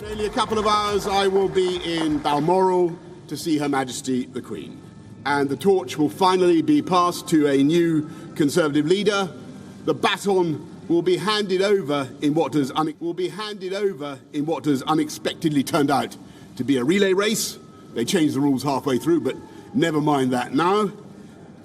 In only a couple of hours, I will be in Balmoral to see Her Majesty the Queen. And the torch will finally be passed to a new Conservative leader. The baton will be handed over in what has unexpectedly turned out to be a relay race. They changed the rules halfway through, but never mind that now.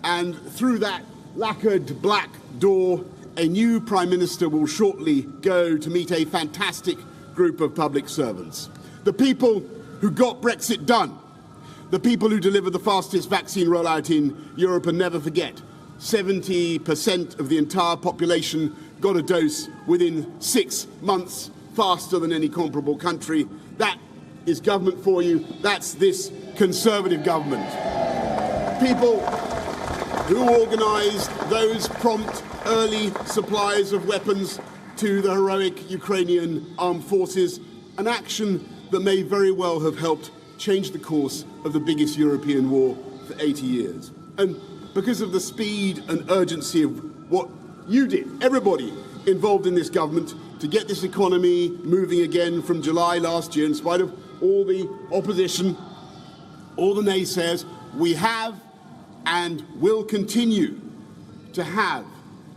And through that lacquered black door, a new Prime Minister will shortly go to meet a fantastic group of public servants. The people who got Brexit done. The people who delivered the fastest vaccine rollout in Europe, and never forget, 70% of the entire population got a dose within 6 months, faster than any comparable country. That is government for you. That's this Conservative government. People who organised those prompt early supplies of weapons to the heroic Ukrainian armed forces, an action that may very well have helped change the course of the biggest European war for 80 years. And because of the speed and urgency of what you did, everybody involved in this government, to get this economy moving again from July last year, in spite of all the opposition, all the naysayers, we have and will continue to have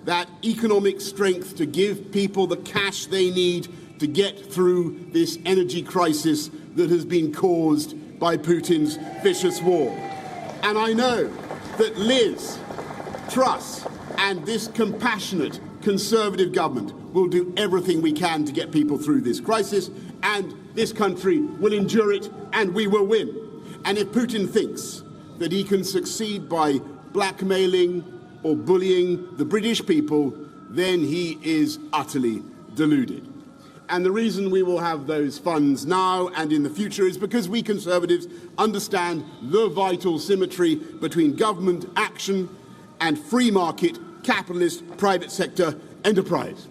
that economic strength to give people the cash they need to get through this energy crisis that has been caused by Putin's vicious war. And I know that Liz Truss and this compassionate Conservative government will do everything we can to get people through this crisis, and this country will endure it, and we will win. And if Putin thinks that he can succeed by blackmailing or bullying the British people, then he is utterly deluded. And the reason we will have those funds now and in the future is because we Conservatives understand the vital symmetry between government action and free market, capitalist, private sector enterprise.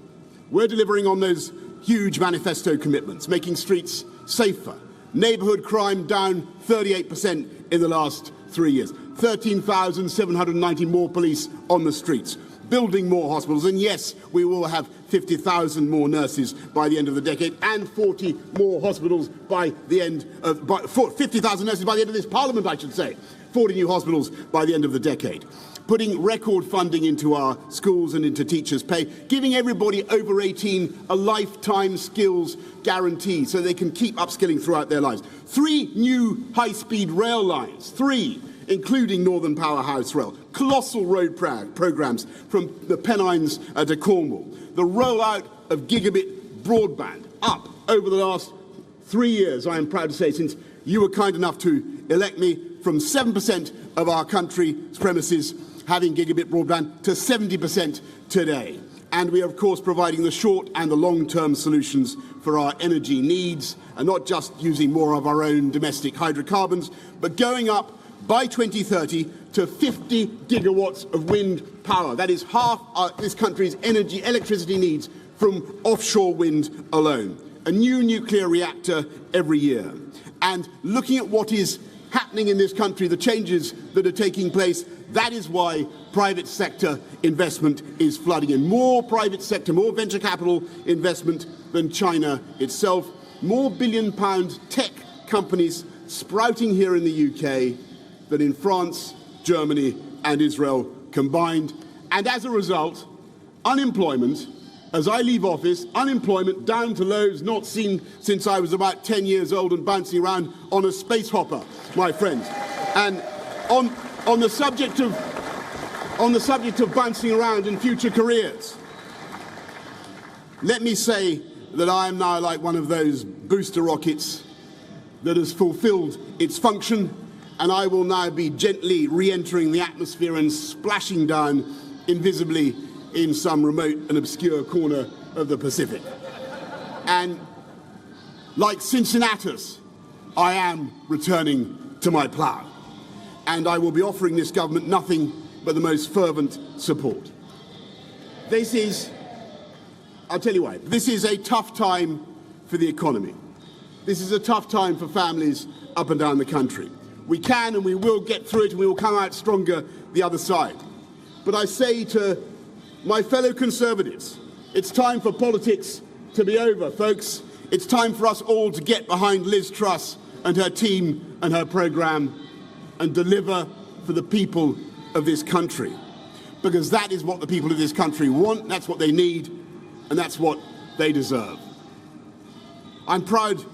We're delivering on those huge manifesto commitments, making streets safer, neighbourhood crime down 38% in the last 3 years, 13,790 more police on the streets, building more hospitals, and yes, we will have 50,000 more nurses by the end of the decade, and 40 more hospitals by the end of 50,000 nurses by the end of this Parliament, I should say. 40 new hospitals by the end of the decade. Putting record funding into our schools and into teachers' pay, giving everybody over 18 a lifetime skills guarantee so they can keep upskilling throughout their lives. 3 new high-speed rail lines, 3, including Northern Powerhouse Rail, colossal road programmes from the Pennines to Cornwall, the rollout of gigabit broadband up over the last 3 years, I am proud to say, since you were kind enough to elect me, from 7% of our country's premises having gigabit broadband to 70% today. And we are, of course, providing the short and the long-term solutions for our energy needs, and not just using more of our own domestic hydrocarbons, but going up by 2030 to 50 gigawatts of wind power. That is half this country's electricity needs from offshore wind alone. A new nuclear reactor every year. And looking at what is happening in this country, the changes that are taking place, that is why private sector investment is flooding in. More private sector, more venture capital investment than China itself. More billion-pound tech companies sprouting here in the UK than in France, Germany and Israel combined. And as a result, unemployment, as I leave office, unemployment down to lows not seen since I was about 10 years old and bouncing around on a space hopper, my friends. And on the subject of bouncing around in future careers, let me say that I am now like one of those booster rockets that has fulfilled its function, and I will now be gently re-entering the atmosphere and splashing down invisibly in some remote and obscure corner of the Pacific. And like Cincinnatus, I am returning to my plough. And I will be offering this government nothing but the most fervent support. This is, I'll tell you why, this is a tough time for the economy. This is a tough time for families up and down the country. We can and we will get through it, and we will come out stronger the other side. But I say to my fellow Conservatives, it's time for politics to be over, folks. It's time for us all to get behind Liz Truss and her team and her programme and deliver for the people of this country. Because that is what the people of this country want, that's what they need, and that's what they deserve. I'm proud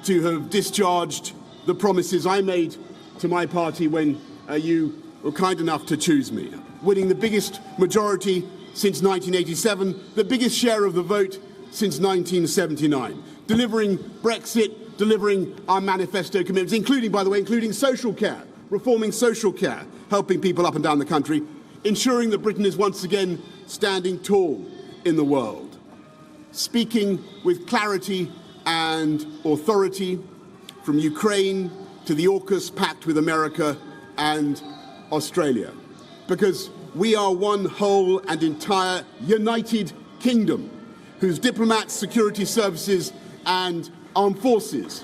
to have discharged the promises I made to my party when you were kind enough to choose me. Winning the biggest majority since 1987, the biggest share of the vote since 1979. Delivering Brexit, delivering our manifesto commitments, including, by the way, including social care, reforming social care, helping people up and down the country, ensuring that Britain is once again standing tall in the world. Speaking with clarity and authority from Ukraine to the AUKUS pact with America and Australia. Because we are one whole and entire united kingdom whose diplomats, security services and armed forces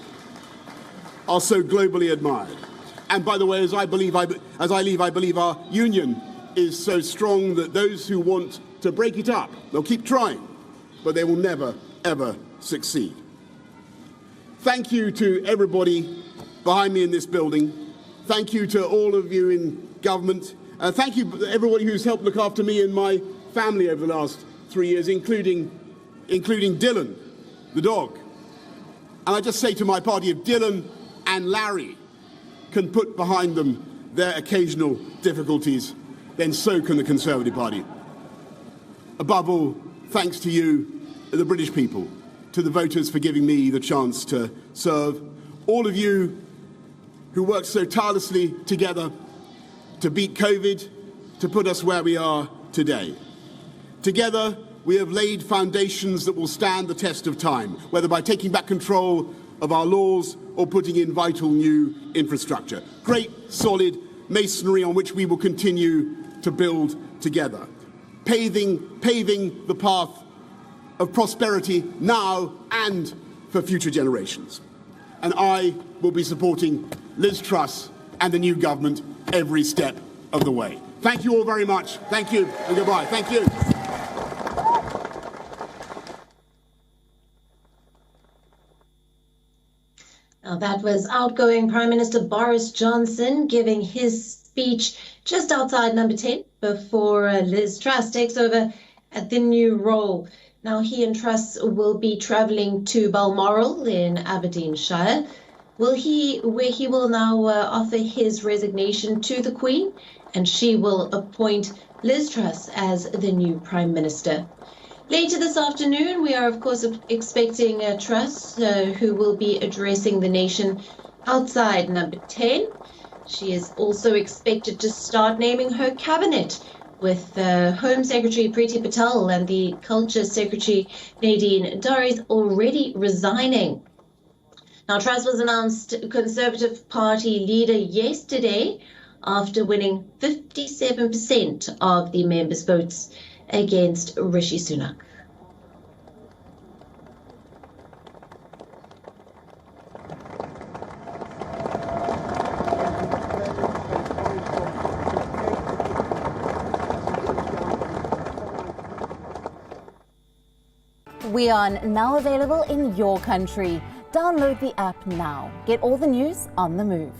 are so globally admired. And by the way, as I leave, I believe our union is so strong that those who want to break it up, they'll keep trying, but they will never, ever succeed. Thank you to everybody behind me in this building. Thank you to all of you in government. Thank you to everybody who's helped look after me and my family over the last 3 years, including Dylan, the dog. And I just say to my party, if Dylan and Larry can put behind them their occasional difficulties, then so can the Conservative Party. Above all, thanks to you, the British people, to the voters for giving me the chance to serve, all of you who worked so tirelessly together to beat COVID, to put us where we are today. Together, we have laid foundations that will stand the test of time, whether by taking back control of our laws or putting in vital new infrastructure. Great, solid masonry on which we will continue to build together, paving the path of prosperity now and for future generations. And I will be supporting Liz Truss and the new government every step of the way. Thank you all very much. Thank you and goodbye. Thank you. Now that was outgoing Prime Minister Boris Johnson giving his speech just outside number 10 before Liz Truss takes over at the new role. Now he and Truss will be travelling to Balmoral in Aberdeenshire, where he will now offer his resignation to the Queen, and she will appoint Liz Truss as the new Prime Minister. Later this afternoon, we are, of course, expecting Truss, who will be addressing the nation outside number 10. She is also expected to start naming her cabinet, with Home Secretary Priti Patel and the Culture Secretary Nadine Dorries already resigning. Now, Truss was announced Conservative Party leader yesterday after winning 57% of the members' votes against Rishi Sunak. WION, now available in your country. Download the app now. Get all the news on the move.